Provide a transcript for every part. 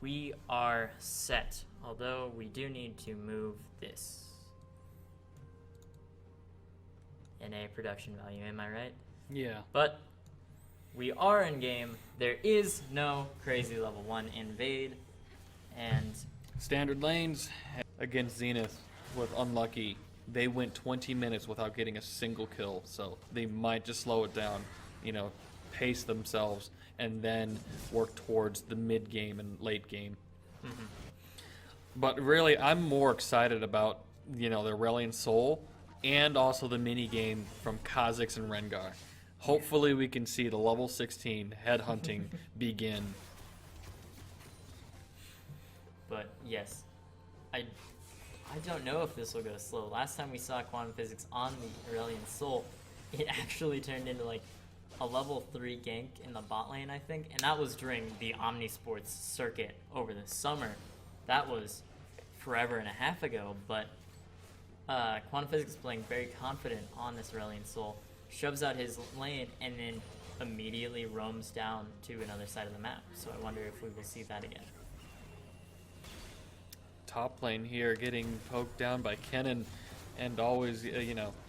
we are set. Although we do need to move this in a production value, am I right? Yeah. But we are in game. There is no crazy level 1 invade. And Standard lanes against Zenith with Unlucky. They went 20 minutes without getting a single kill, so they might just slow it down, pace themselves, and then work towards the mid game and late game. mm-hmm. But really, I'm more excited about, the Aurelion Soul and also the mini game from Kha'Zix and Rengar. Hopefully we can see the level 16 headhunting begin. But yes, I don't know if this will go slow. Last time we saw Quantum Physics on the Aurelion Soul, it actually turned into like a level 3 gank in the bot lane, I think, and that was during the Omnesports circuit over the summer. That was forever and a half ago, but Quantum Physics is playing very confident on this Aurelion Soul, shoves out his lane, and then immediately roams down to another side of the map. So I wonder if we will see that again. Top lane here getting poked down by Kennen and always,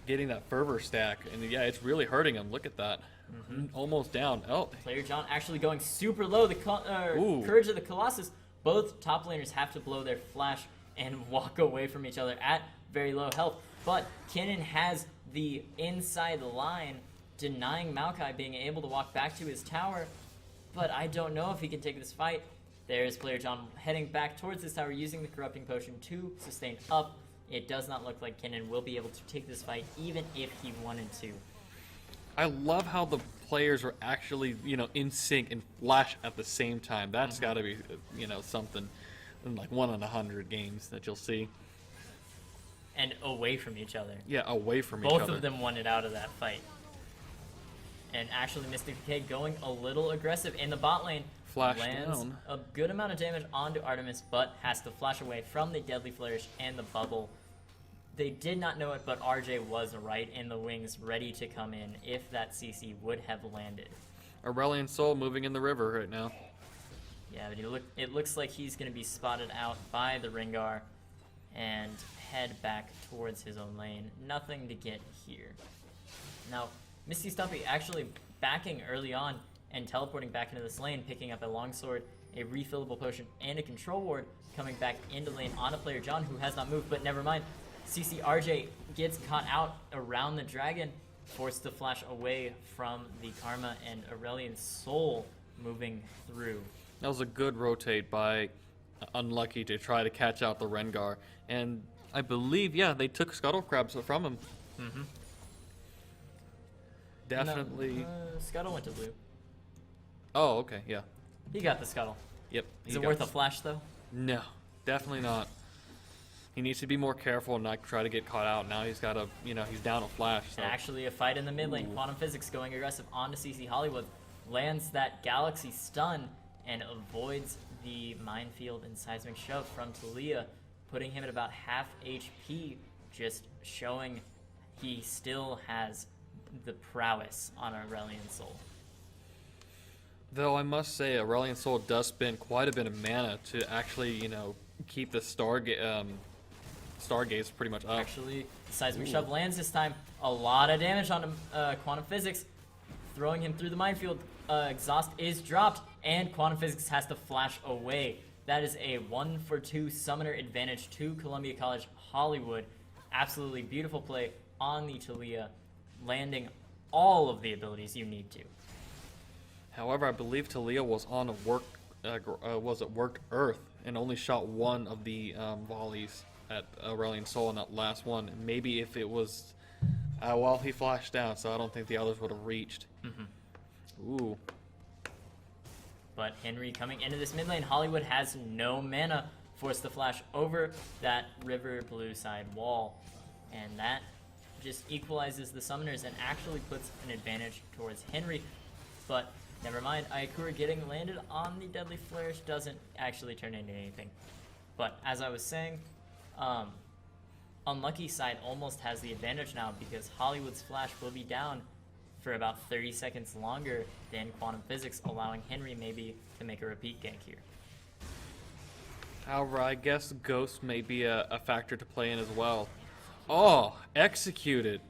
getting that fervor stack. And yeah, it's really hurting him. Look at that. Mm-hmm. Almost down. Oh, Player John actually going super low. The Courage of the Colossus. Both top laners have to blow their flash and walk away from each other at very low health. But Kennen has the inside line, denying Maokai being able to walk back to his tower. But I don't know if he can take this fight. There's Player John heading back towards this tower, using the Corrupting Potion to sustain up. It does not look like Kennen will be able to take this fight, even if he wanted to. I love how the players are actually, in sync and flash at the same time. That's got to be, something like 1 in 100 games that you'll see. And away from each other. Yeah, away from each other. Both of them wanted out of that fight. And actually, Mystic Decay going a little aggressive in the bot lane. Flash lands down. A good amount of damage onto Artemis, but has to flash away from the Deadly Flourish and the bubble. They did not know it, but RJ was right in the wings, ready to come in if that CC would have landed. Aurelion Soul moving in the river right now. Yeah, but it looks like he's going to be spotted out by the Rengar and head back towards his own lane. Nothing to get here. Now, Misty Stumpy actually backing early on and teleporting back into this lane, picking up a longsword, a refillable potion, and a control ward, coming back into lane on a Player John who has not moved, but never mind. CCRJ gets caught out around the dragon, forced to flash away from the Karma, and Aurelion Soul moving through. That was a good rotate by Unlucky to try to catch out the Rengar, and I believe, they took Scuttle Crabs from him. Mm-hmm. Definitely. No, Scuttle went to blue. Oh, okay, yeah. He got the Scuttle. Yep. Is it worth a flash, though? No, definitely not. He needs to be more careful and not try to get caught out. Now he's got a, he's down a flash. So. Actually, a fight in the mid lane. Quantum Physics going aggressive onto CC Hollywood. Lands that Galaxy Stun and avoids the Minefield and Seismic Shove from Talia, putting him at about half HP, just showing he still has the prowess on Aurelion Soul. Though I must say, Aurelion Soul does spend quite a bit of mana to actually, keep the Stargaze pretty much up. Actually, Seismic Shove lands this time. A lot of damage on him, Quantum Physics, throwing him through the minefield. Exhaust is dropped, and Quantum Physics has to flash away. That is a 1-for-2 summoner advantage to Columbia College Hollywood. Absolutely beautiful play on the Talia, landing all of the abilities you need to. However, I believe Talia was on a worked Earth and only shot one of the volleys at Aurelion Soul in that last one. Maybe if it was, he flashed down, so I don't think the others would have reached. Mm-hmm. Ooh. But Henry coming into this mid lane, Hollywood has no mana, forced to flash over that river blue side wall, and that just equalizes the summoners and actually puts an advantage towards Henry. But never mind, Ayakura getting landed on the Deadly Flourish doesn't actually turn into anything. But as I was saying, Unlucky side almost has the advantage now because Hollywood's flash will be down for about 30 seconds longer than Quantum Physics, allowing Henry maybe to make a repeat gank here. However, I guess Ghost may be a factor to play in as well. Oh, executed.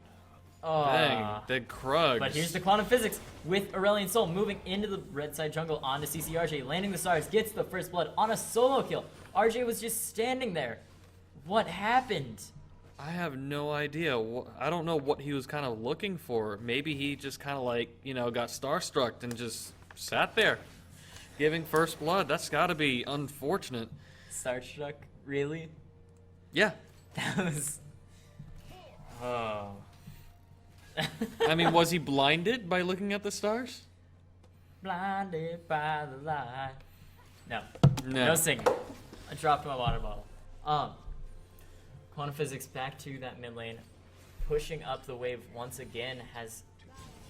Dang, the Krugs. But here's the quantum physics with Aurelion Sol moving into the red side jungle onto CCRJ, landing the stars, gets the first blood on a solo kill. RJ was just standing there. What happened? I have no idea. I don't know what he was kind of looking for. Maybe he just kind of like, got starstruck and just sat there, giving first blood. That's got to be unfortunate. Starstruck? Really? Yeah. That was... Oh... I mean, was he blinded by looking at the stars? Blinded by the light. No. No. No singing. I dropped my water bottle. Quantum Physics back to that mid lane. Pushing up the wave once again, has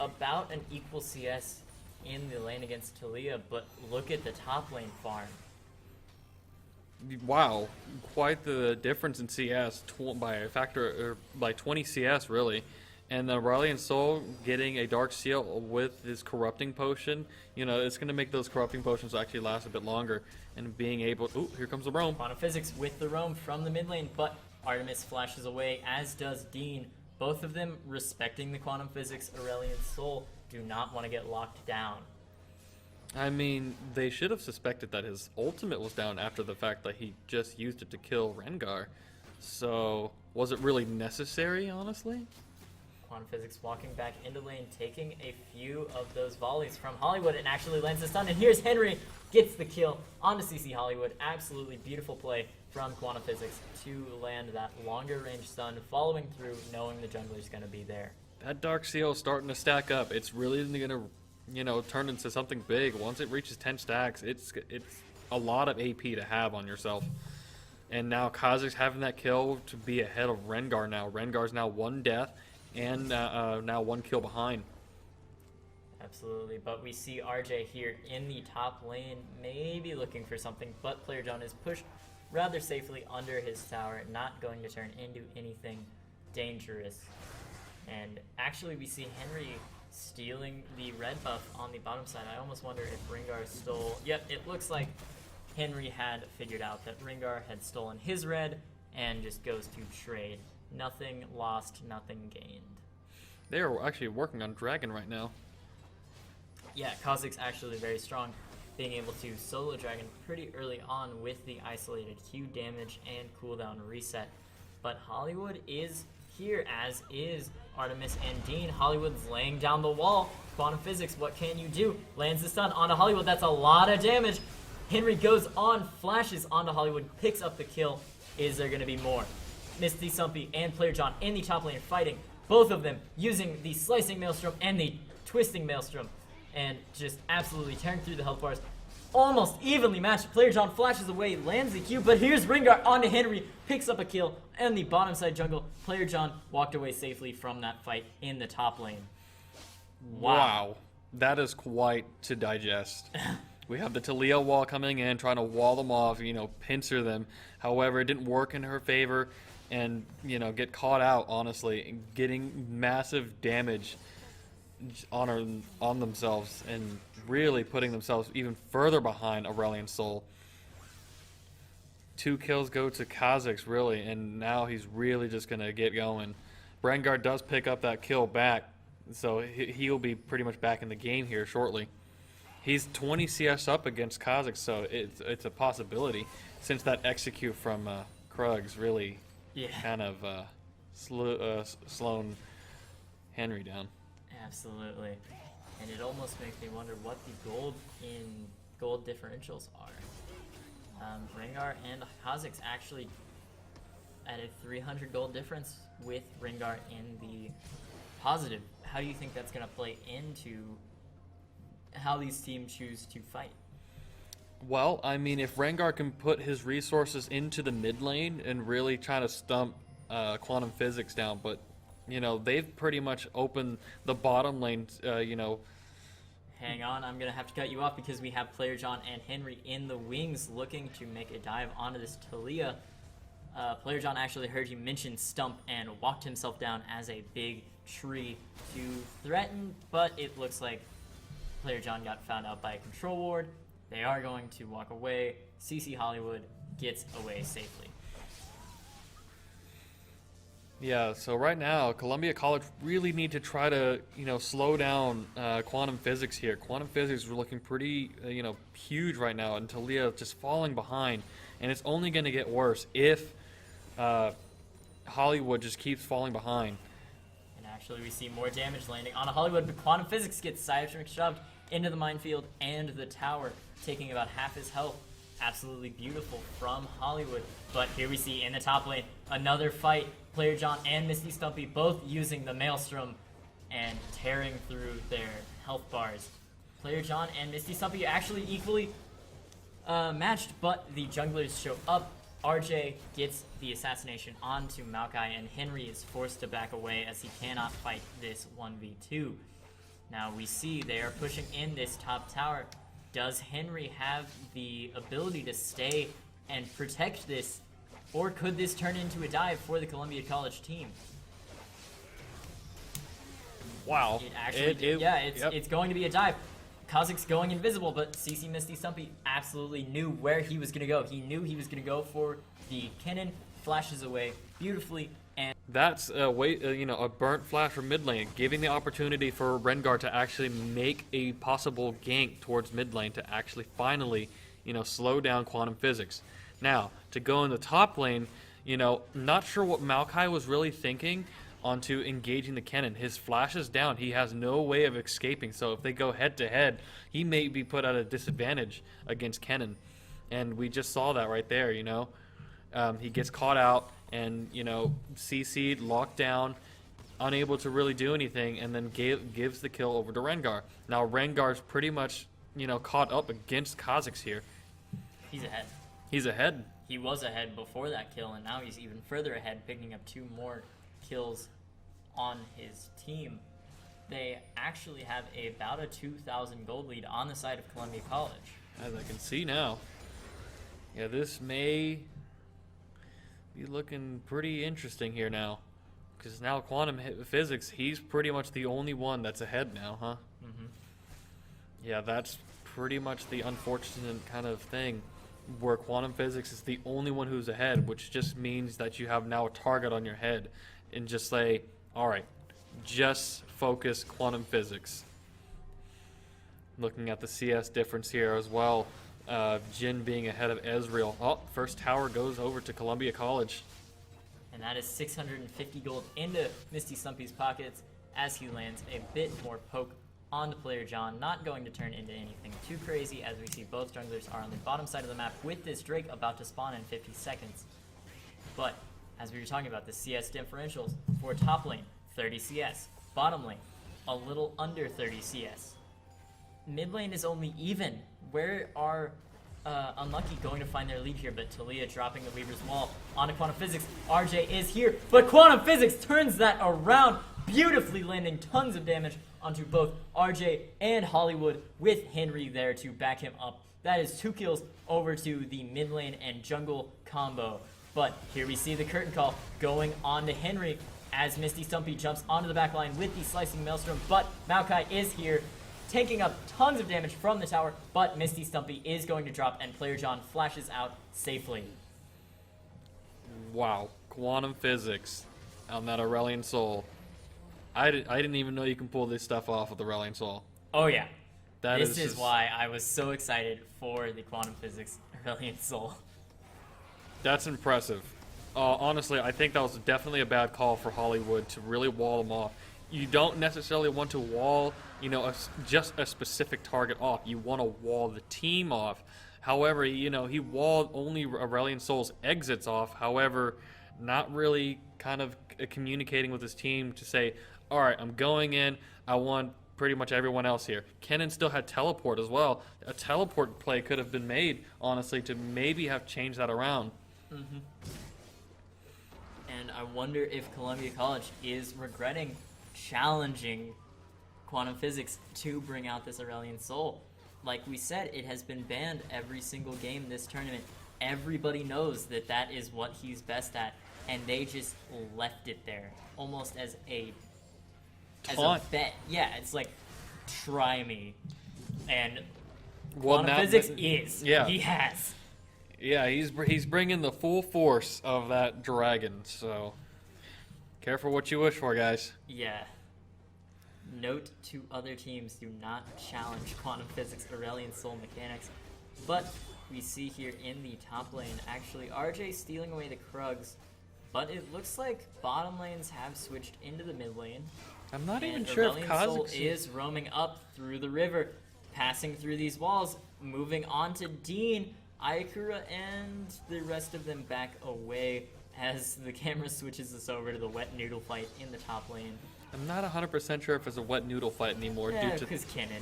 about an equal CS in the lane against Talia, but look at the top lane farm. Wow, quite the difference in CS by a factor, or by 20 CS really. And then Aurelion Sol getting a Dark Seal with his Corrupting Potion, it's going to make those Corrupting Potions actually last a bit longer. And being able... Ooh, here comes the roam. Quantum Physics with the roam from the mid lane, but Artemis flashes away, as does Dean. Both of them respecting the Quantum Physics. Aurelion Sol do not want to get locked down. I mean, they should have suspected that his ultimate was down after the fact that he just used it to kill Rengar. So, was it really necessary, honestly? Quantum Physics walking back into lane, taking a few of those volleys from Hollywood, and actually lands the stun. And here's Henry, gets the kill onto CC Hollywood. Absolutely beautiful play from Quantum Physics to land that longer range stun, following through, knowing the jungler's going to be there. That Dark Seal is starting to stack up. It's really going to, turn into something big. Once it reaches 10 stacks, it's a lot of AP to have on yourself. And now Kha'Zix having that kill to be ahead of Rengar now. Rengar's now 1 death. And now 1 kill behind. Absolutely, but we see RJ here in the top lane, maybe looking for something, but Player John is pushed rather safely under his tower, not going to turn into anything dangerous. And actually we see Henry stealing the red buff on the bottom side. I almost wonder if Rengar stole... Yep, it looks like Henry had figured out that Rengar had stolen his red and just goes to trade. Nothing lost, nothing gained. They are actually working on Dragon right now. Yeah, Kha'Zix actually very strong, being able to solo Dragon pretty early on with the isolated Q damage and cooldown reset. But Hollywood is here, as is Artemis and Dean. Hollywood's laying down the wall. Quantum Physics, what can you do? Lands the stun onto Hollywood. That's a lot of damage. Henry goes on, flashes onto Hollywood, picks up the kill. Is there going to be more? Misty, Sumpy, and Player John in the top lane fighting. Both of them using the Slicing Maelstrom and the Twisting Maelstrom. And just absolutely tearing through the health bars. Almost evenly matched. Player John flashes away, lands the Q, but here's Rengar onto Henry, picks up a kill, and the bottom side jungle. Player John walked away safely from that fight in the top lane. Wow. That is quite to digest. We have the Talia wall coming in, trying to wall them off, pincer them. However, it didn't work in her favor. And, get caught out, honestly, getting massive damage on themselves and really putting themselves even further behind Aurelion Sol. 2 kills go to Kha'Zix, really, and now he's really just going to get going. Rengar does pick up that kill back, so he'll be pretty much back in the game here shortly. He's 20 CS up against Kha'Zix, so it's a possibility, since that execute from Krugs really... Yeah. Kind of slowing Henry down. Absolutely. And it almost makes me wonder what the gold differentials are. Rengar and Kha'Zix actually at a 300 gold difference with Rengar in the positive. How do you think that's going to play into how these teams choose to fight? Well, I mean, if Rengar can put his resources into the mid lane and really try to stump Quantum Physics down, but, they've pretty much opened the bottom lane, Hang on, I'm going to have to cut you off because we have Player John and Henry in the wings looking to make a dive onto this Talia. Player John actually heard you mention stump and walked himself down as a big tree to threaten, but it looks like Player John got found out by a control ward. They are going to walk away. CC Hollywood gets away safely. Yeah, so right now, Columbia College really need to try to, slow down quantum physics here. Quantum physics is looking pretty, huge right now, and Talia just falling behind. And it's only going to get worse if Hollywood just keeps falling behind. And actually, we see more damage landing on a Hollywood, but quantum physics gets seismic shoved into the minefield and the tower, taking about half his health. Absolutely beautiful from Hollywood. But here we see in the top lane, another fight. Player John and Misty Stumpy both using the Maelstrom and tearing through their health bars. Player John and Misty Stumpy actually equally matched, but the junglers show up. RJ gets the assassination onto Maokai, and Henry is forced to back away as he cannot fight this 1v2. Now we see they are pushing in this top tower. Does Henry have the ability to stay and protect this, or could this turn into a dive for the Columbia College team? Wow. It actually, it's going to be a dive. Kha'Zix's going invisible, but CC Misty Stumpy absolutely knew where he was going to go. He knew he was going to go for the cannon, flashes away beautifully, and that's a burnt flash from mid lane, giving the opportunity for Rengar to actually make a possible gank towards mid lane to actually finally, slow down quantum physics. Now, to go in the top lane, not sure what Maokai was really thinking onto engaging the cannon. His flash is down. He has no way of escaping. So if they go head to head, he may be put at a disadvantage against Kennen. And we just saw that right there, He gets caught out and, CC'd, locked down, unable to really do anything, and then gives the kill over to Rengar. Now Rengar's pretty much, caught up against Kha'Zix here. he's ahead. He's ahead. He was ahead before that kill, and now he's even further ahead, picking up 2 more kills on his team. They actually have about a 2,000 gold lead on the side of Columbia College. As I can see now. Yeah, this may be looking pretty interesting here now. Because now quantum physics, he's pretty much the only one that's ahead now, huh? Mm-hmm. Yeah, that's pretty much the unfortunate kind of thing, where quantum physics is the only one who's ahead, which just means that you have now a target on your head and just say, all right, just focus quantum physics. Looking at the CS difference here as well, Jin being ahead of Ezreal. Oh, first tower goes over to Columbia College. And that is 650 gold into Misty Stumpy's pockets as he lands a bit more poke onto player John. Not going to turn into anything too crazy, as we see both junglers are on the bottom side of the map with this Drake about to spawn in 50 seconds. But as we were talking about, the CS differentials for top lane, 30 CS. Bottom lane, a little under 30 CS. Mid lane is only even. Where are Unlucky going to find their lead here? But Talia dropping the Weaver's Wall onto Quantum Physics. RJ is here, but Quantum Physics turns that around, beautifully landing tons of damage onto both RJ and Hollywood, with Henry there to back him up. That is 2 kills over to the mid lane and jungle combo. But here we see the curtain call going on to Henry as Misty Stumpy jumps onto the back line with the slicing maelstrom. But Maokai is here, taking up tons of damage from the tower, but Misty Stumpy is going to drop, and player John flashes out safely. Wow, quantum physics on that Aurelion Soul. I didn't even know you can pull this stuff off with the Aurelion Soul. Oh yeah, This is why I was so excited for the Quantum Physics Aurelion Soul. That's impressive. Honestly, I think that was definitely a bad call for Hollywood to really wall them off. You don't necessarily want to wall, just a specific target off. You want to wall the team off. However, he walled only Aurelion Soul's exits off. However, not really kind of communicating with his team to say, all right, I'm going in. I want pretty much everyone else here. Kennen still had teleport as well. A teleport play could have been made, honestly, to maybe have changed that around. Mm-hmm. And I wonder if Columbia College is regretting challenging Quantum Physics to bring out this Aurelion Soul. Like we said, it has been banned every single game this tournament. Everybody knows that that is what he's best at, and they just left it there, almost as a bet. Yeah, it's like, try me. And Quantum Physics is. Yeah. He has. Yeah, he's bringing the full force of that dragon. So careful what you wish for, guys. Yeah. Note to other teams, do not challenge quantum physics, Aurelion Soul mechanics. But we see here in the top lane, actually RJ stealing away the Krugs, but it looks like bottom lanes have switched into the mid lane. I'm not even And sure if Aurelion Soul Kha'Zix is roaming up through the river, passing through these walls, moving on to Dean, Ayakura, and the rest of them back away as the camera switches us over to the wet noodle fight in the top lane. I'm not 100% sure if it's a wet noodle fight anymore Yeah, due to. because Kennen.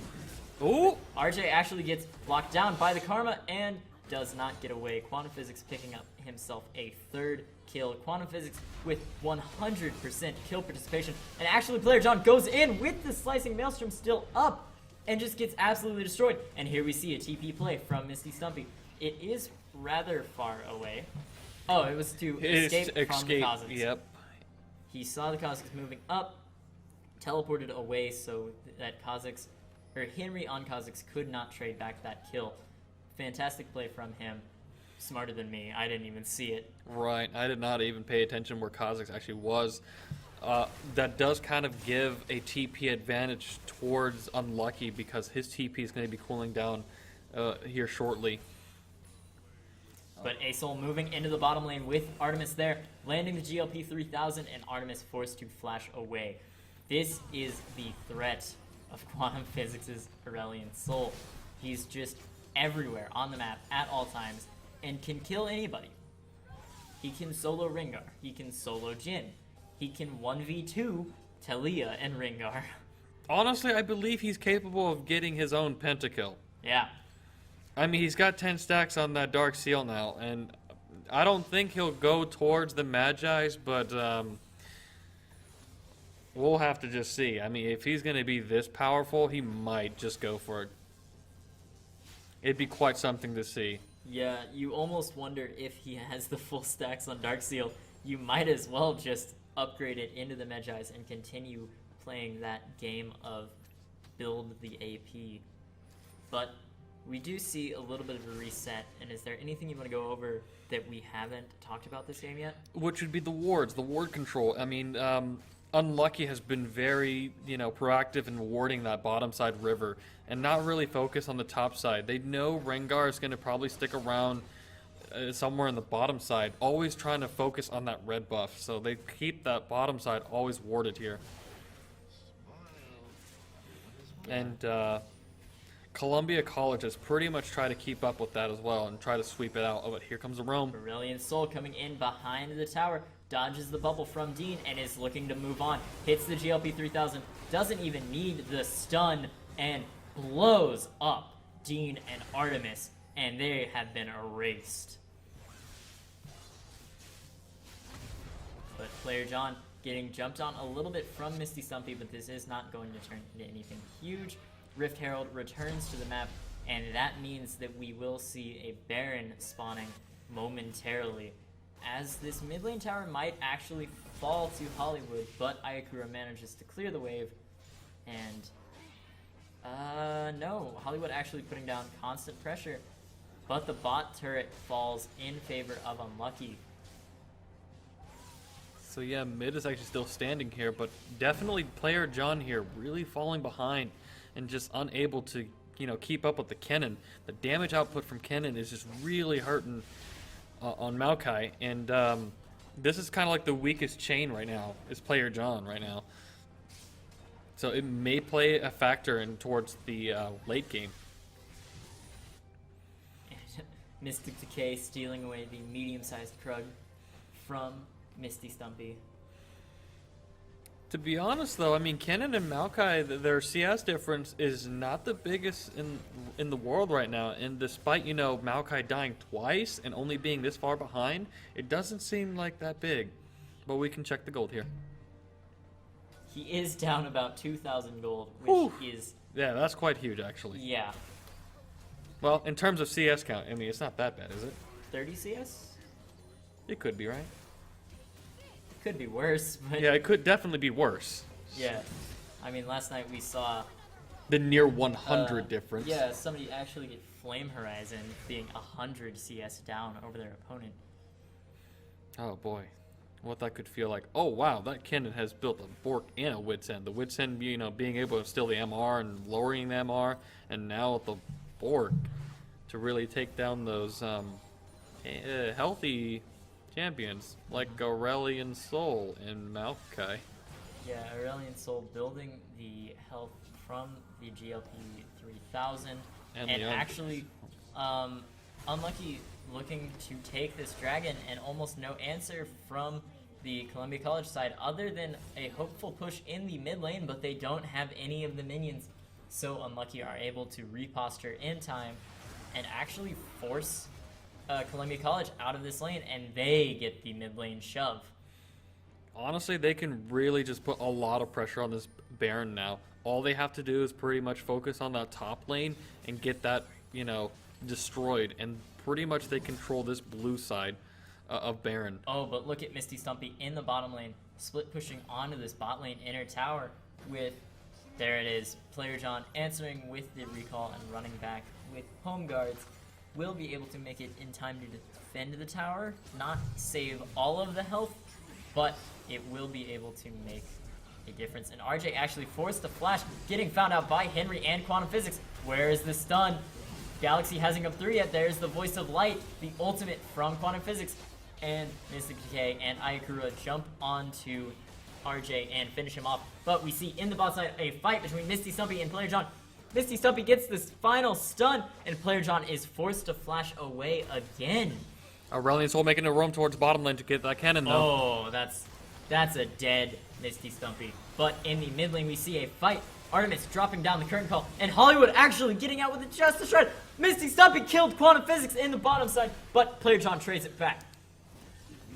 Oh! RJ actually gets blocked down by the Karma and does not get away. Quantum Physics picking up himself a third kill. Quantum Physics with 100% kill participation. And actually Player John goes in with the Slicing Maelstrom still up and just gets absolutely destroyed. And here we see a TP play from Misty Stumpy. It is rather far away. Oh, it was to escape from the Kha'Zix. Yep. He saw the Kha'Zix moving up, teleported away so that Kha'Zix, or Henry on Kha'Zix could not trade back that kill. Fantastic play from him. Smarter than me. I didn't even see it. Right. I did not even pay attention where Kha'Zix actually was. That does kind of give a TP advantage towards Unlucky because his TP is going to be cooling down here shortly. But Asol moving into the bottom lane with Artemis there, landing the GLP 3000 and Artemis forced to flash away. This is the threat of Quantum Physics' Aurelion Soul. He's just everywhere on the map at all times and can kill anybody. He can solo Rengar, he can solo Jhin, he can 1v2 Talia and Rengar. Honestly, I believe he's capable of getting his own pentakill. Yeah. I mean, he's got 10 stacks on that Dark Seal now, and I don't think he'll go towards the Magi's, but we'll have to just see. I mean, if he's going to be this powerful, he might just go for it. It'd be quite something to see. Yeah, you almost wonder if he has the full stacks on Dark Seal. You might as well just upgrade it into the Magi's and continue playing that game of build the AP. But we do see a little bit of a reset, and is there anything you want to go over that we haven't talked about this game yet? Which would be the wards, the ward control. I mean, Unlucky has been very, proactive in warding that bottom side river and not really focus on the top side. They know Rengar is going to probably stick around somewhere in the bottom side, always trying to focus on that red buff. So they keep that bottom side always warded here. And Columbia College has pretty much tried to keep up with that as well and try to sweep it out. Oh, but here comes the roam. Aurelion Soul coming in behind the tower, dodges the bubble from Dean and is looking to move on. Hits the GLP 3000, doesn't even need the stun, and blows up Dean and Artemis, and they have been erased. But Player John getting jumped on a little bit from Misty Stumpy, but this is not going to turn into anything huge. Rift Herald returns to the map, and that means that we will see a Baron spawning momentarily, as this mid lane tower might actually fall to Hollywood, but Ayakura manages to clear the wave, and no, Hollywood actually putting down constant pressure, but the bot turret falls in favor of Unlucky. So yeah, mid is actually still standing here, but definitely Player John here really falling behind and just unable to, keep up with the Kennen. The damage output from Kennen is just really hurting on Maokai, and this is kind of like the weakest chain right now, is Player John right now. So it may play a factor in towards the late game. Mystic Decay stealing away the medium-sized Krug from Misty Stumpy. To be honest, though, I mean, Kennen and Maokai, their CS difference is not the biggest in the world right now. And despite, Maokai dying twice and only being this far behind, it doesn't seem like that big. But we can check the gold here. He is down about 2,000 gold, which Whew. is... Yeah, that's quite huge, actually. Yeah. Well, in terms of CS count, I mean, it's not that bad, is it? 30 CS? It could be, right? Could be worse, but... Yeah, it could definitely be worse. Yeah. I mean, last night we saw the near 100 difference. Yeah, somebody actually get Flame Horizon being 100 CS down over their opponent. Oh boy, what that could feel like. Oh wow, that Kennen has built a Bork and a Wits End. The Wits End, being able to steal the MR and lowering the MR, and now the Bork to really take down those healthy champions like Aurelion Soul and Maokai. Yeah, Aurelion Soul building the health from the GLP 3000 and actually Unlucky looking to take this dragon, and almost no answer from the Columbia College side other than a hopeful push in the mid lane, but they don't have any of the minions, so Unlucky are able to reposture in time and actually force Columbia College out of this lane, and they get the mid lane shove. Honestly, they can really just put a lot of pressure on this Baron now. All they have to do is pretty much focus on that top lane and get that, destroyed, and pretty much they control this blue side of Baron. Oh, but look at Misty Stumpy in the bottom lane, split pushing onto this bot lane inner tower with, there it is, Player John answering with the recall and running back with home guards. Will be able to make it in time to defend the tower, not save all of the health, but it will be able to make a difference. And RJ actually forced the flash, getting found out by Henry and Quantum Physics. Where is the stun? Galaxy hasn't come through yet. There's the Voice of Light, the ultimate from Quantum Physics. And Mystic Decay and Ayakura jump onto RJ and finish him off. But we see in the bot side a fight between Misty Stumpy and Player John. Misty Stumpy gets this final stun, and Player John is forced to flash away again. Aurelion Soul making a roam towards bottom lane to get that cannon, though. Oh, that's a dead Misty Stumpy. But in the mid lane, we see a fight. Artemis dropping down the curtain call, and Hollywood actually getting out with it just a shred. Misty Stumpy killed Quantum Physics in the bottom side, but Player John trades it back.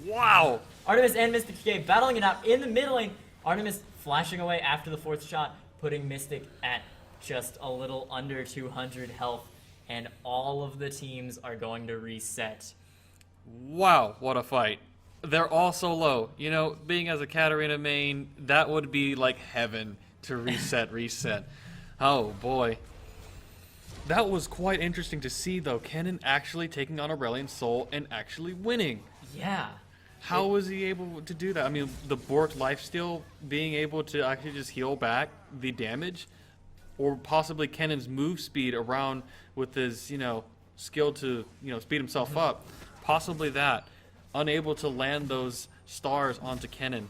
Wow! Artemis and Mystic Decay battling it out in the mid lane. Artemis flashing away after the fourth shot, putting Mystic at just a little under 200 health, and all of the teams are going to reset. Wow, what a fight. They're all so low. Being as a Katarina main, that would be like heaven to reset. Oh boy. That was quite interesting to see, though. Kennen actually taking on Aurelion Soul and actually winning. Yeah. How was he able to do that? I mean, the Bork lifesteal being able to actually just heal back the damage, or possibly Kennen's move speed around with his, skill to, speed himself up. Possibly that. Unable to land those stars onto Kennen.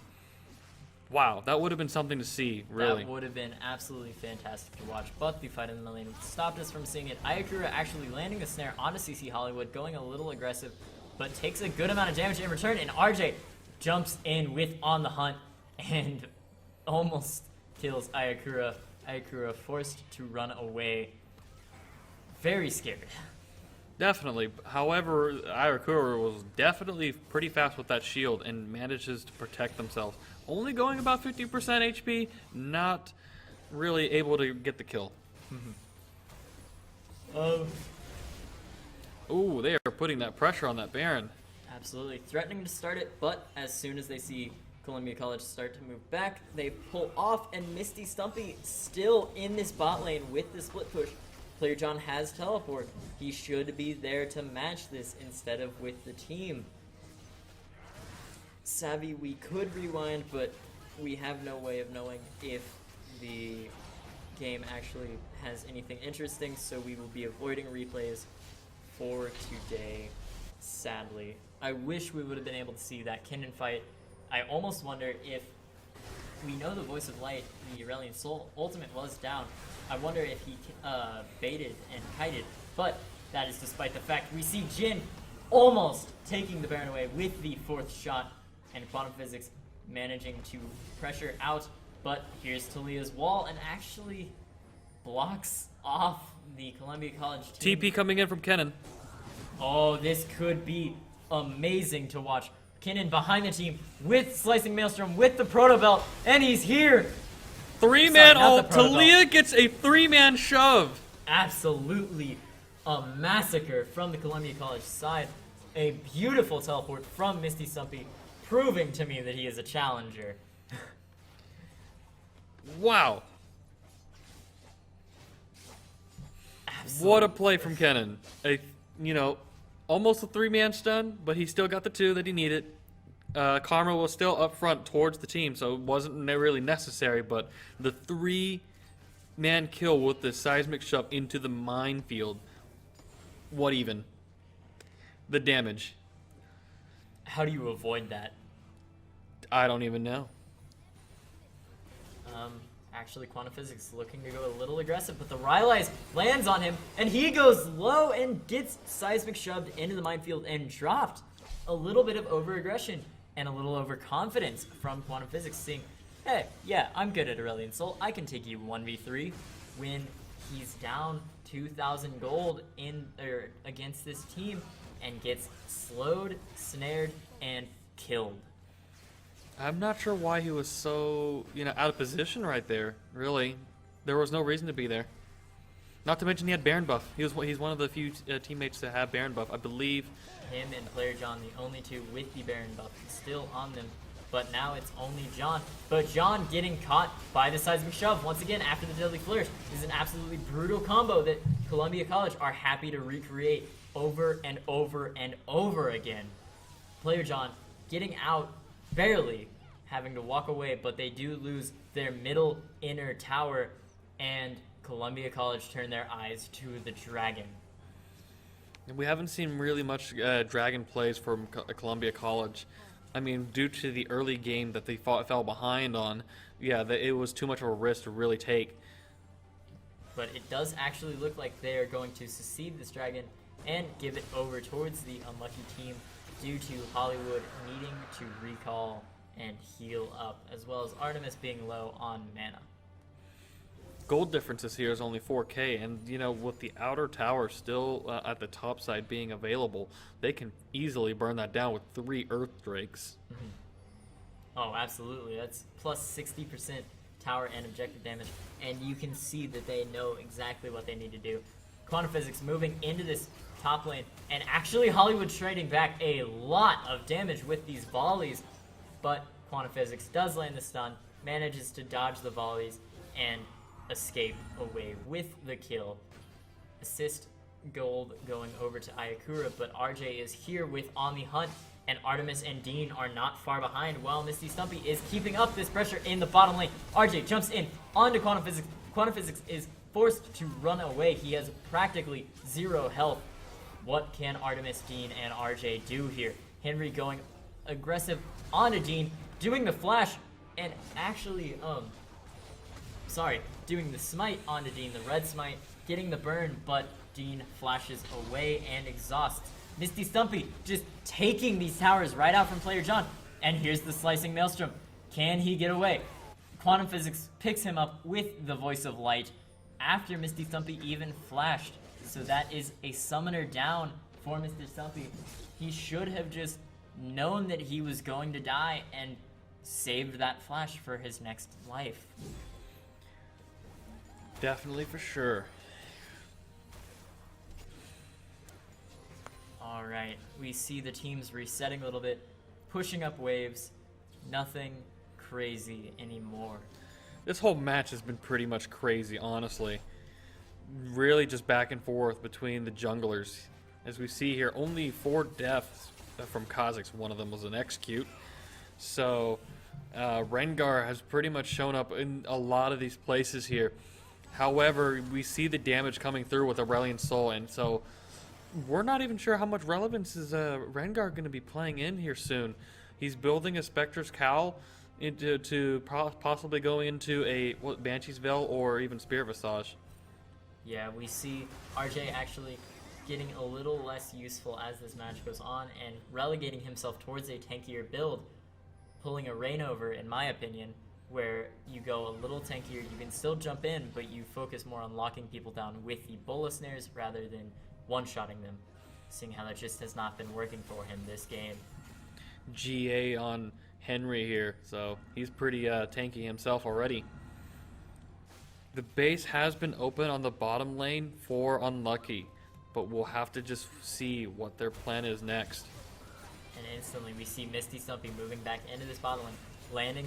Wow, that would have been something to see, really. That would have been absolutely fantastic to watch, but the fight in the lane stopped us from seeing it. Ayakura actually landing a snare onto CC Hollywood, going a little aggressive, but takes a good amount of damage in return, and RJ jumps in with On the Hunt and almost kills Ayakura. Ayakura forced to run away. Very scared. Definitely. However, Ayakura was definitely pretty fast with that shield and manages to protect themselves. Only going about 50% HP, not really able to get the kill. Ooh, they are putting that pressure on that Baron. Absolutely. Threatening to start it, but as soon as they see Columbia College start to move back, they pull off, and Misty Stumpy still in this bot lane with the split push. Player John has teleport. He should be there to match this instead of with the team. Savvy, we could rewind, but we have no way of knowing if the game actually has anything interesting, so we will be avoiding replays for today, sadly. I wish we would have been able to see that Kennen fight. I almost wonder if we know the Voice of Light, the Aurelion Soul ultimate was down. I wonder if he baited and kited, but that is despite the fact we see Jin almost taking the Baron away with the fourth shot, and Quantum Physics managing to pressure out, but here's Talia's wall and actually blocks off the Columbia College team. TP coming in from Kennen. Oh, this could be amazing to watch. Kennen behind the team with Slicing Maelstrom with the Proto Belt, and he's here. Three-man ult. Talia gets a three-man shove. Absolutely a massacre from the Columbia College side. A beautiful teleport from Misty Stumpy, proving to me that he is a challenger. Wow. What a play from Kennen. Almost a 3-man stun, but he still got the 2 that he needed. Karma was still up front towards the team, so it wasn't really necessary, but the 3-man kill with the seismic shove into the minefield. What even? The damage. How do you avoid that? I don't even know. Actually, Quantum Physics looking to go a little aggressive, but the Rylai's lands on him, and he goes low and gets seismic shoved into the minefield and dropped. A little bit of over-aggression and a little overconfidence from Quantum Physics, seeing, hey, yeah, I'm good at Aurelion Sol. I can take you 1v3 when he's down 2,000 gold against this team and gets slowed, snared, and killed. I'm not sure why he was so, out of position right there, really. There was no reason to be there. Not to mention he had Baron buff. He's one of the few teammates to have Baron buff. I believe him and Player John, the only 2 with the Baron buff, still on them. But now it's only John. But John getting caught by the seismic shove once again after the deadly flourish is an absolutely brutal combo that Columbia College are happy to recreate over and over and over again. Player John getting out barely, having to walk away, but they do lose their middle inner tower, and Columbia College turn their eyes to the Dragon. We haven't seen really much Dragon plays from Columbia College. I mean, due to the early game that they fell behind on, it was too much of a risk to really take. But it does actually look like they are going to secede this Dragon and give it over towards the unlucky team due to Hollywood needing to recall and heal up, as well as Artemis being low on mana. Gold differences here is only 4k, and with the outer tower still at the top side being available, they can easily burn that down with 3 Earth Drakes. Mm-hmm. Oh, absolutely. That's plus 60% tower and objective damage, and you can see that they know exactly what they need to do. Quantum Physics moving into this top lane, and actually Hollywood trading back a lot of damage with these volleys, but Quantum Physics does land the stun, manages to dodge the volleys, and escape away with the kill. Assist gold going over to Ayakura, but RJ is here with On the Hunt, and Artemis and Dean are not far behind, while Misty Stumpy is keeping up this pressure in the bottom lane. RJ jumps in onto Quantum Physics. Quantum Physics is forced to run away. He has practically 0 health. What can Artemis, Dean, and RJ do here? Henry going aggressive onto Dean, doing the flash, and actually, doing the smite onto Dean, the red smite, getting the burn, but Dean flashes away and exhausts. Misty Stumpy just taking these towers right out from Player John, and here's the slicing maelstrom. Can he get away? Quantum Physics picks him up with the Voice of Light after Misty Stumpy even flashed, so that is a summoner down for Mr. Stumpy. He should have just known that he was going to die and saved that flash for his next life. Definitely, for sure. Alright, we see the teams resetting a little bit, pushing up waves, nothing crazy anymore. This whole match has been pretty much crazy, honestly. Really just back and forth between the junglers. As we see here, only 4 deaths from Kha'Zix. One of them was an execute. So, Rengar has pretty much shown up in a lot of these places here. However, we see the damage coming through with Aurelion Sol, and so we're not even sure how much relevance is Rengar going to be playing in here soon. He's building a Spectre's Cowl to possibly go into a Banshee's Veil or even Spear Visage. Yeah, we see RJ actually getting a little less useful as this match goes on and relegating himself towards a tankier build, pulling a Rain over, in my opinion, where you go a little tankier. You can still jump in, but you focus more on locking people down with the Bola snares rather than one-shotting them, seeing how that just has not been working for him this game. GA on Henry here, so he's pretty tanky himself already. The base has been open on the bottom lane for Unlucky, but we'll have to just see what their plan is next. And instantly we see Misty Stumpy moving back into this bottom lane, landing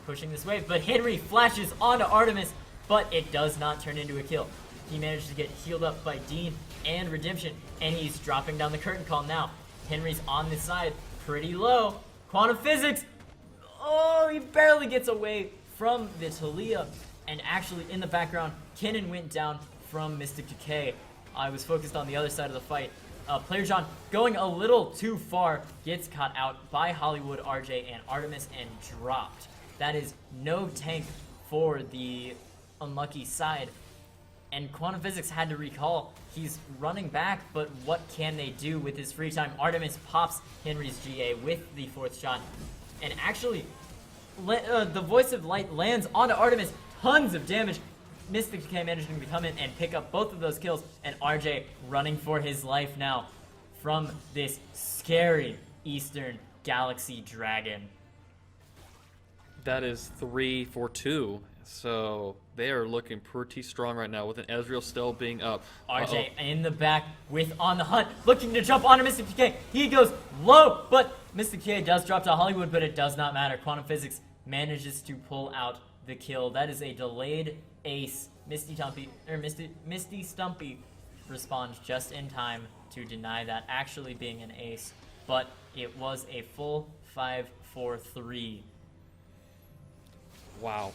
pushing this wave, but Henry flashes onto Artemis, but it does not turn into a kill. He managed to get healed up by Dean and Redemption, and he's dropping down the curtain call now. Henry's on this side, pretty low. Quantum Physics, oh, he barely gets away from the Talia. And actually, in the background, Kennen went down from Mystic Decay. I was focused on the other side of the fight. Player John going a little too far, gets caught out by Hollywood, RJ, and Artemis, and dropped. That is no tank for the unlucky side. And Quantum Physics had to recall. He's running back, but what can they do with his free time? Artemis pops Henry's GA with the 4th shot. And actually, the Voice of Light lands onto Artemis. Tons of damage. Mystic Decay managing to come in and pick up both of those kills. And RJ running for his life now from this scary Eastern Galaxy Dragon. That is 3 for 2. So they are looking pretty strong right now with an Ezreal still being up. RJ in the back with On the Hunt, looking to jump onto Mystic Decay. He goes low, but Mystic Decay does drop to Hollywood, but it does not matter. Quantum Physics manages to pull out the kill. That is a delayed ace. Misty Stumpy responds just in time to deny that actually being an ace, but it was a full 5-4-3. Wow.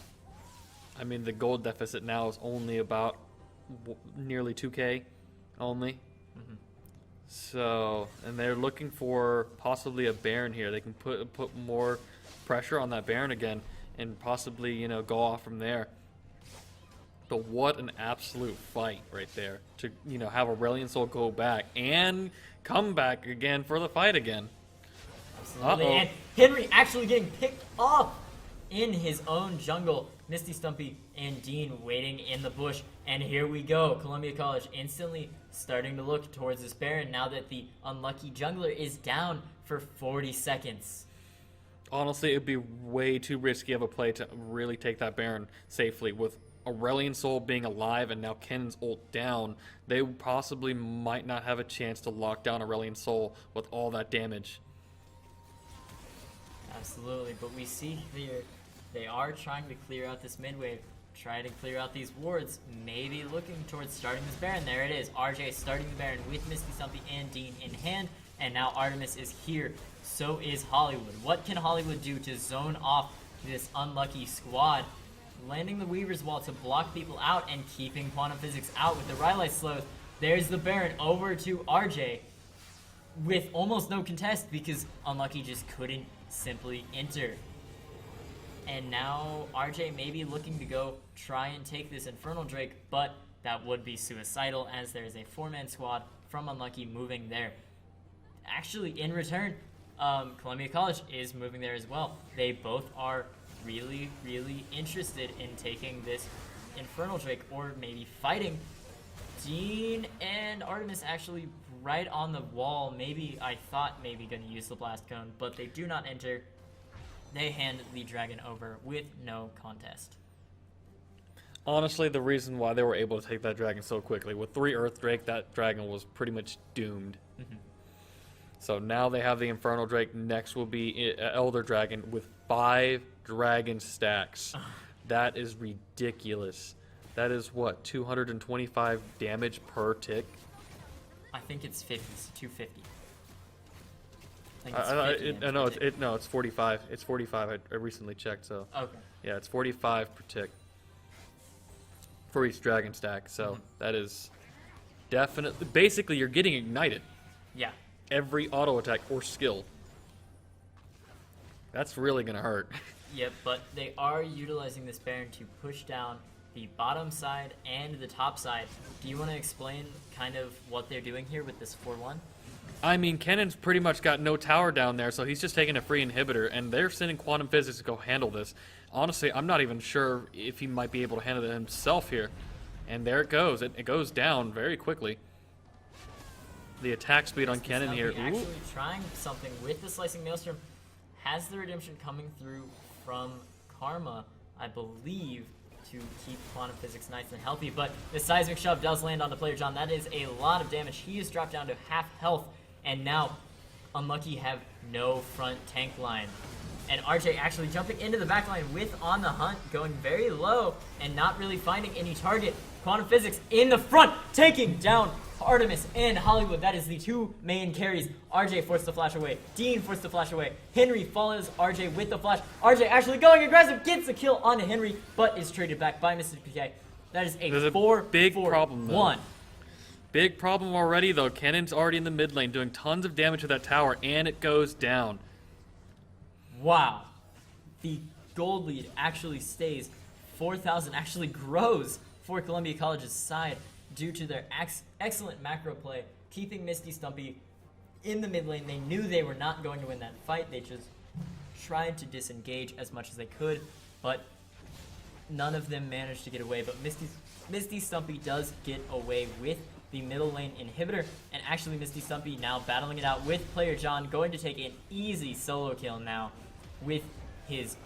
I mean, the gold deficit now is only about nearly 2K only. Mm-hmm. So, and they're looking for possibly a Baron here. They can put more pressure on that Baron again and possibly, you know, go off from there. But what an absolute fight right there to, you know, have Aurelion Sol go back and come back again for the fight again. Absolutely. And Henry actually getting picked off in his own jungle. Misty Stumpy and Dean waiting in the bush. And here we go. Columbia College instantly starting to look towards this Baron now that the unlucky jungler is down for 40 seconds. Honestly, it would be way too risky of a play to really take that Baron safely. With Aurelion Sol being alive and now Ken's ult down, they possibly might not have a chance to lock down Aurelion Sol with all that damage. Absolutely, but we see here they are trying to clear out this mid wave, try to clear out these wards, maybe looking towards starting this Baron. There it is, RJ starting the Baron with Misty Stumpy and Dean in hand, and now Artemis is here. So is Hollywood. What can Hollywood do to zone off this unlucky squad? Landing the Weaver's Wall to block people out and keeping Quantum Physics out with the Rylai slows. There's the Baron over to RJ with almost no contest because Unlucky just couldn't simply enter. And now RJ may be looking to go try and take this Infernal Drake, but that would be suicidal as there is a 4-man squad from Unlucky moving there. Actually, in return, Columbia College is moving there as well. They both are really, really interested in taking this Infernal Drake or maybe fighting. Dean and Artemis actually right on the wall. Maybe, I thought maybe going to use the Blast Cone, but they do not enter. They hand the dragon over with no contest. Honestly, the reason why they were able to take that dragon so quickly, with 3 Earth Drake, that dragon was pretty much doomed. Mm-hmm. So now they have the Infernal Drake. Next will be Elder Dragon with 5 dragon stacks. That is ridiculous. That is what, 225 damage per tick? I think it's 50, it's 250. No, it's 45. It's 45. I recently checked, so. Okay. Yeah, it's 45 per tick for each dragon stack. So that is definitely, basically, you're getting ignited. Yeah. Every auto attack or skill. That's really gonna hurt. Yep, but they are utilizing this Baron to push down the bottom side and the top side. Do you want to explain kind of what they're doing here with this 4-1? I mean, Kennon's pretty much got no tower down there, so he's just taking a free inhibitor, and they're sending Quantum Physics to go handle this. Honestly, I'm not even sure if he might be able to handle it himself here. And there it goes. It goes down very quickly. The attack speed on Kennen here. Actually trying something with the Slicing Maelstrom. Has the redemption coming through from Karma, I believe, to keep Quantum Physics nice and healthy. But the Seismic Shove does land on the player John. That is a lot of damage. He is dropped down to half health. And now, Unlucky have no front tank line. And RJ actually jumping into the back line with On the Hunt, going very low and not really finding any target. Quantum Physics in the front, taking down Artemis and Hollywood. That is the two main carries. RJ forced the flash away. Dean forced the flash away. Henry follows RJ with the flash. RJ actually going aggressive, gets the kill on Henry, but is traded back by Mr. PK. That is a 4-4-1. Big problem already, though. Cannon's already in the mid lane doing tons of damage to that tower, and it goes down. Wow. The gold lead actually stays. 4,000 actually grows for Columbia College's side due to their excellent macro play, keeping Misty Stumpy in the mid lane. They knew they were not going to win that fight. They just tried to disengage as much as they could, but none of them managed to get away. But Misty Stumpy does get away with the middle lane inhibitor, and actually Misty Stumpy now battling it out with player John, going to take an easy solo kill now with his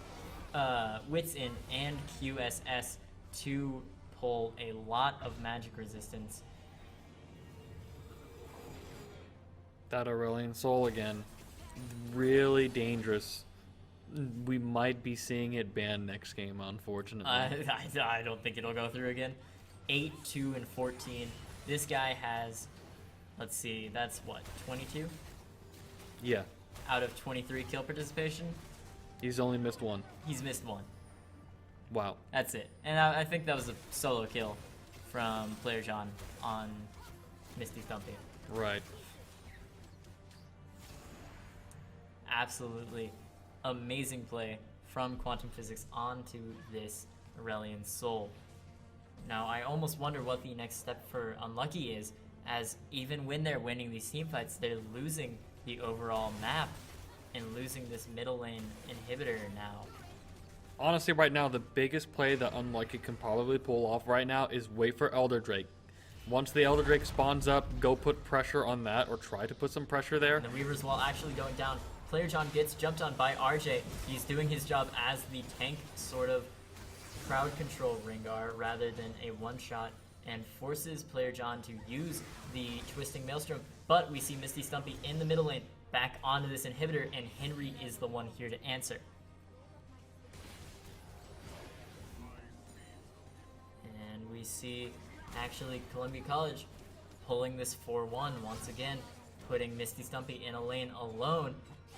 Wits In and QSS to pull a lot of magic resistance. That Aurelion Soul again. Really dangerous. We might be seeing it banned next game, unfortunately. I don't think it'll go through again. 8, 2, and 14. This guy has, let's see, that's what, 22? Yeah. Out of 23 kill participation? He's only missed one. He's missed one. Wow. That's it. And I think that was a solo kill from player John on Misty Stumpy. Right. Absolutely amazing play from Quantum Physics onto this Aurelion Soul. Now, I almost wonder what the next step for Unlucky is, as even when they're winning these team fights, they're losing the overall map and losing this middle lane inhibitor now. Honestly, right now, the biggest play that Unlucky can probably pull off right now is wait for Elder Drake. Once the Elder Drake spawns up, go put pressure on that, or try to put some pressure there. And the Reaver's Wall actually going down. Player John gets jumped on by RJ. He's doing his job as the tank sort of crowd control Rengar rather than a one-shot, and forces player John to use the Twisting Maelstrom. But we see Misty Stumpy in the middle lane back onto this inhibitor, and Henry is the one here to answer. And we see actually Columbia College pulling this 4-1 once again, putting Misty Stumpy in a lane alone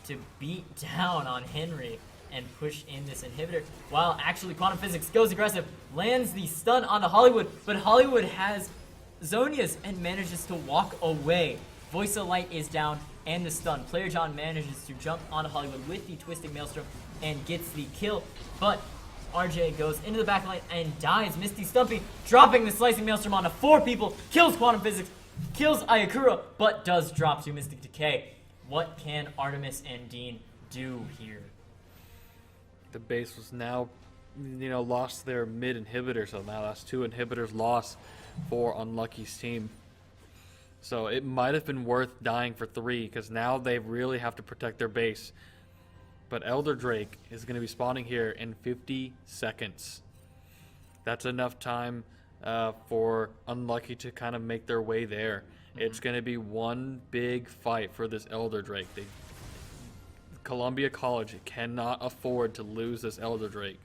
to beat down on Henry and push in this inhibitor, while actually Quantum Physics goes aggressive, lands the stun onto Hollywood, but Hollywood has Zonia's and manages to walk away. Voice of Light is down and the stun. Player John manages to jump onto Hollywood with the Twisting Maelstrom and gets the kill, but RJ goes into the backline and dies. Misty Stumpy dropping the Slicing Maelstrom onto 4 people, kills Quantum Physics, kills Ayakura, but does drop to Mystic Decay. What can Artemis and Dean do here? The base was now, lost their mid inhibitor, so now that's 2 inhibitors lost for Unlucky's team. So it might have been worth dying for 3, because now they really have to protect their base. But Elder Drake is going to be spawning here in 50 seconds. That's enough time for Unlucky to kind of make their way there. Mm-hmm. It's going to be one big fight for this Elder Drake. Columbia College cannot afford to lose this Elder Drake.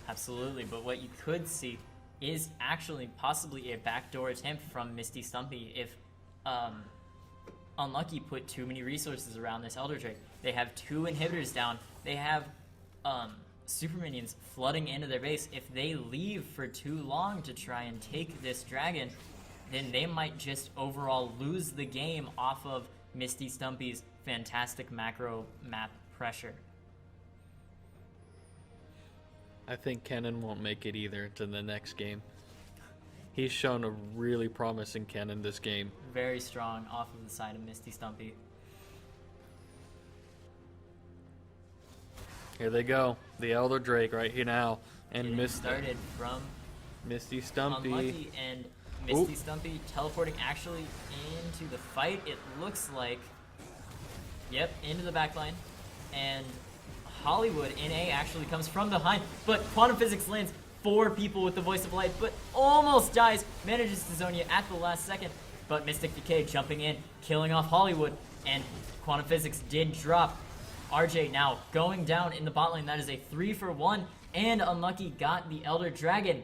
Absolutely, but what you could see is actually possibly a backdoor attempt from Misty Stumpy if Unlucky put too many resources around this Elder Drake. They have 2 inhibitors down. They have super minions flooding into their base. If they leave for too long to try and take this dragon, then they might just overall lose the game off of Misty Stumpy's fantastic macro map pressure. I think Cannon won't make it either to the next game. He's shown a really promising Cannon this game. Very strong off of the side of Misty Stumpy. Here they go. The Elder Drake right here now. And started from Misty Stumpy. Unlucky, and Misty Stumpy teleporting actually into the fight. It looks like, yep, into the backline. And Hollywood in A actually comes from behind, but Quantum Physics lands 4 people with the Voice of Light, but almost dies, manages to Zonia at the last second, but Mystic Decay jumping in, killing off Hollywood, and Quantum Physics did drop. RJ now going down in the bot lane. That is a 3-for-1, and Unlucky got the Elder Dragon.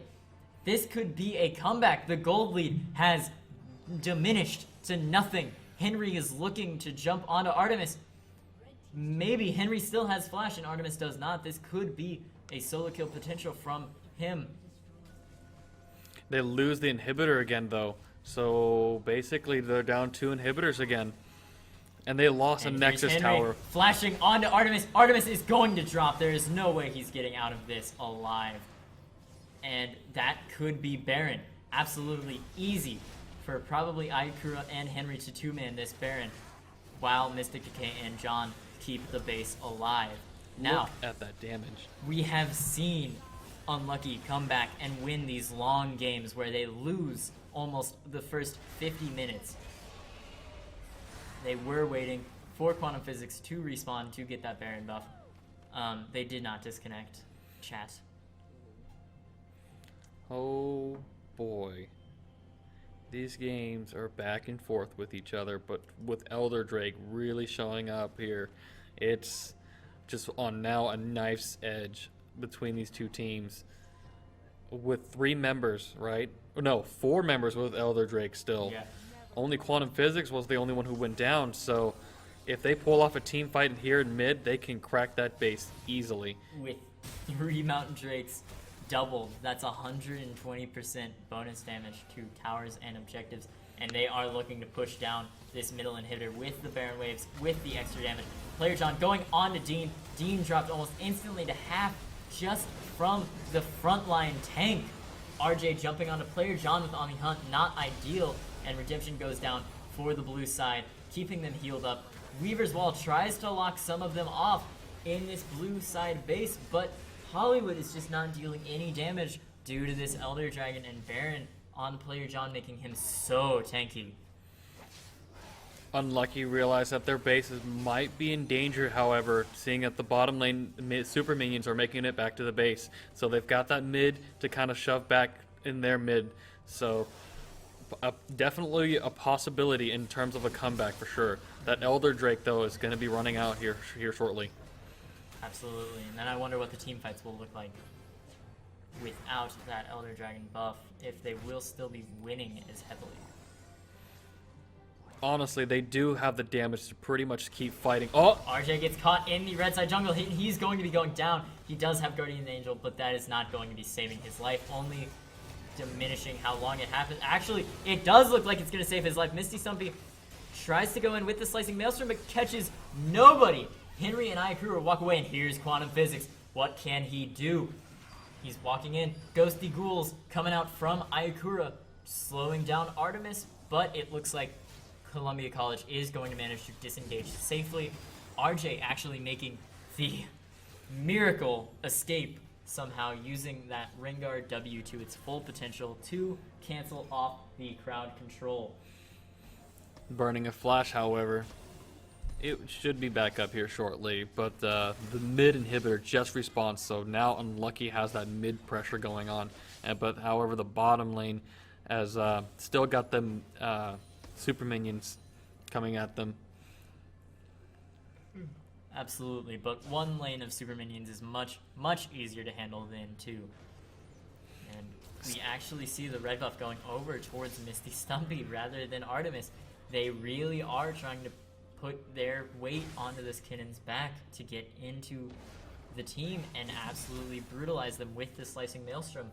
This could be a comeback. The gold lead has diminished to nothing. Henry is looking to jump onto Artemis. Maybe Henry still has flash and Artemis does not. This could be a solo kill potential from him. They lose the inhibitor again, though. So basically, they're down 2 inhibitors again. And they lost a Nexus Henry tower. flashing onto Artemis. Artemis is going to drop. There is no way he's getting out of this alive. And that could be Baron. Absolutely easy for probably Ayakura and Henry to 2-man this Baron, while Mystic Decay and John keep the base alive. Now, Look at that damage. we have seen Unlucky come back and win these long games where they lose almost the first 50 minutes. They were waiting for Quantum Physics to respawn to get that Baron buff. They did not disconnect. Chat. Oh boy. These games are back and forth with each other, but with Elder Drake really showing up here, it's just on now a knife's edge between these two teams. With 3 members, right? No, 4 members with Elder Drake still. Yeah. Only Quantum Physics was the only one who went down, so if they pull off a team fight here in mid, they can crack that base easily. With 3 Mountain Drakes doubled, that's 120% bonus damage to towers and objectives, and they are looking to push down this middle inhibitor with the Baron Waves, with the extra damage. Player John going on to Dean. Dean dropped almost instantly to half just from the frontline tank. RJ jumping onto Player John with Omni Hunt, not ideal, and Redemption goes down for the blue side, keeping them healed up. Weaver's Wall tries to lock some of them off in this blue side base, but Hollywood is just not dealing any damage due to this Elder Dragon and Baron on Player John, making him so tanky. Unlucky realize that their bases might be in danger, however, seeing that the bottom lane super minions are making it back to the base. So they've got that mid to kind of shove back in their mid. So definitely a possibility in terms of a comeback for sure. That Elder Drake, though, is going to be running out here shortly. Absolutely, and then I wonder what the team fights will look like without that Elder Dragon buff, if they will still be winning as heavily. Honestly, they do have the damage to pretty much keep fighting. Oh! RJ gets caught in the red side jungle. He's going to be going down. He does have Guardian Angel, but that is not going to be saving his life, only diminishing how long it happens. Actually, it does look like it's going to save his life. Misty Stumpy tries to go in with the Slicing Maelstrom, but catches nobody. Henry and Ayakura walk away, and here's Quantum Physics. What can he do? He's walking in. Ghosty Ghouls coming out from Ayakura, slowing down Artemis, but it looks like Columbia College is going to manage to disengage safely. RJ actually making the miracle escape somehow, using that Rengar W to its full potential to cancel off the crowd control. Burning a flash, however. It should be back up here shortly, but the mid inhibitor just respawned, so now Unlucky has that mid pressure going on. But however, the bottom lane has still got them super minions coming at them. Absolutely, but one lane of super minions is much, much easier to handle than 2. And we actually see the red buff going over towards Misty Stumpy rather than Artemis. They really are trying to put their weight onto this Kinnon's back to get into the team and absolutely brutalize them with the Slicing Maelstrom.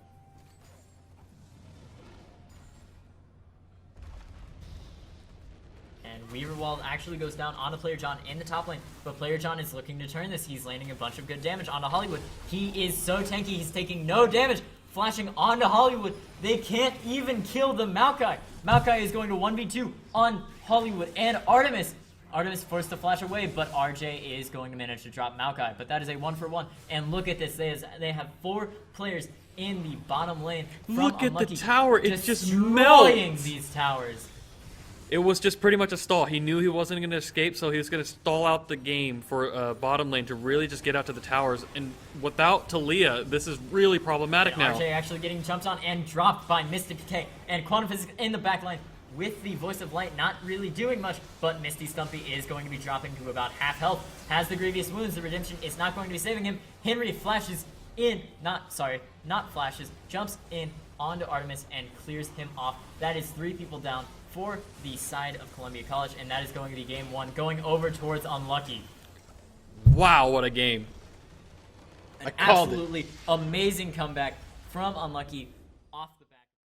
And Weaverwald actually goes down onto Player John in the top lane, but Player John is looking to turn this. He's landing a bunch of good damage onto Hollywood. He is so tanky, he's taking no damage. Flashing onto Hollywood. They can't even kill the Maokai. Maokai is going to 1v2 on Hollywood and Artemis. Artemis forced to flash away, but RJ is going to manage to drop Maokai. But that is a 1-for-1. And look at this. They have 4 players in the bottom lane. Look at Unlucky, the tower. It just destroying melts. these towers. It was just pretty much a stall. He knew he wasn't going to escape, so he was going to stall out the game for bottom lane to really just get out to the towers. And without Talia, this is really problematic now. RJ actually getting jumped on and dropped by Mystic Decay. And Quantum Physics in the back line with the Voice of Light not really doing much, but Misty Stumpy is going to be dropping to about half health. Has the Grievous Wounds. The Redemption is not going to be saving him. Henry flashes in, not flashes, jumps in onto Artemis and clears him off. That is 3 people down for the side of Columbia College, and that is going to be game 1, going over towards Unlucky. Wow, what a game. An I called it. absolutely amazing comeback from Unlucky